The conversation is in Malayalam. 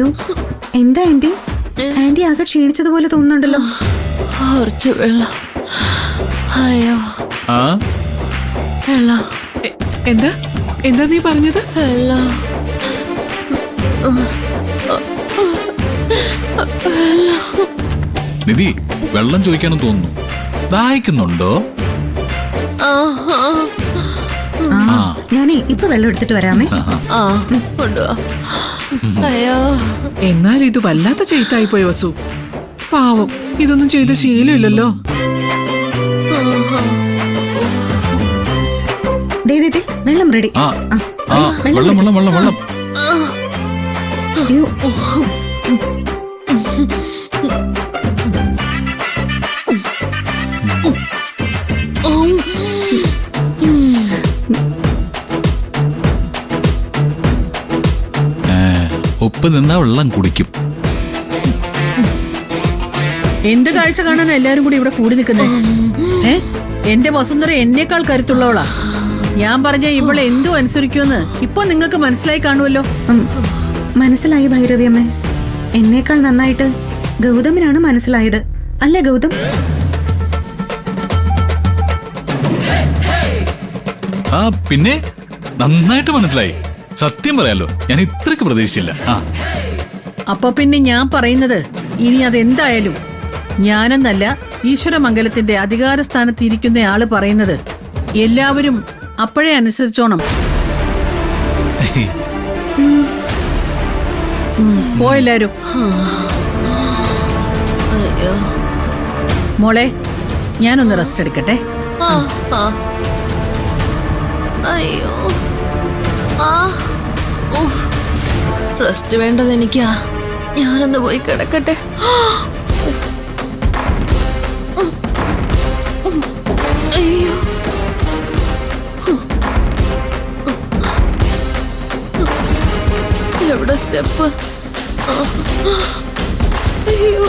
അയ്യോ എന്താ ആന്റി? ആന്റി ആകെ ക്ഷീണിച്ചതുപോലെ തോന്നുന്നുണ്ടല്ലോ. കുറച്ച് വെള്ളം. അയ്യോ വെള്ളം. എന്താ എന്താ നീ പറഞ്ഞത്? വെള്ളം. നിധി വെള്ളം ചോദിക്കാനും തോന്നുന്നു. ദാഹിക്കുന്നുണ്ടോ? ഞാനേ ഇപ്പൊ വെള്ളം എടുത്തിട്ട് വരാമേ. കൊണ്ടുവാ. അയ്യോ എന്നാൽ ഇത് വല്ലാത്ത ചെയ്ത്തായി പോയി വസു. പാവം, ഇതൊന്നും ചെയ്ത ശീലമില്ലല്ലോ. വെള്ളം റെഡി. വെള്ളം വെള്ളം വെള്ളം വെള്ളം. അയ്യോ ഉപ്പ് നിന്നാ വെള്ളം കുടിക്കും. എന്ത് കാഴ്ച കാണാനാ എല്ലാരും കൂടി ഇവിടെ കൂടി നിൽക്കുന്നേ? എന്റെ വസുന്ധര എന്നേക്കാൾ കരുത്തുള്ളവളാ. ഞാൻ പറഞ്ഞ ഇവളെ എന്തു അനുസരിക്കുമെന്ന് ഇപ്പൊ നിങ്ങൾക്ക് മനസ്സിലായി കാണുമല്ലോ. മനസ്സിലായി ഭൈരവിയമ്മേ. എന്നേക്കാൾ നന്നായിട്ട് ഗൗതമിനാണ് മനസ്സിലായത്. അല്ലേ ഗൗതം? പിന്നെ നന്നായിട്ട് മനസ്സിലായി. സത്യം പറയാലോ, ഞാൻ ഇത്രക്ക് പ്രതീക്ഷിച്ചില്ല. അപ്പൊ പിന്നെ ഞാൻ പറയുന്നത് ഇനി അതെന്തായാലും ഞാനെന്നല്ല, ഈശ്വരമംഗലത്തിന്റെ അധികാര സ്ഥാനത്ത് ഇരിക്കുന്ന ആള് പറയുന്നത് എല്ലാവരും അപ്പോഴേ അനുസരിച്ചോണം. പോയെല്ലാരും. മോളെ, ഞാനൊന്ന് റെസ്റ്റ് എടുക്കട്ടെ. അയ്യോ റെസ്റ്റ് വേണ്ടത് എനിക്കാ. ഞാനൊന്ന് പോയി കിടക്കട്ടെ. അയ്യോ എവിടെ സ്റ്റെപ്പ്? അയ്യോ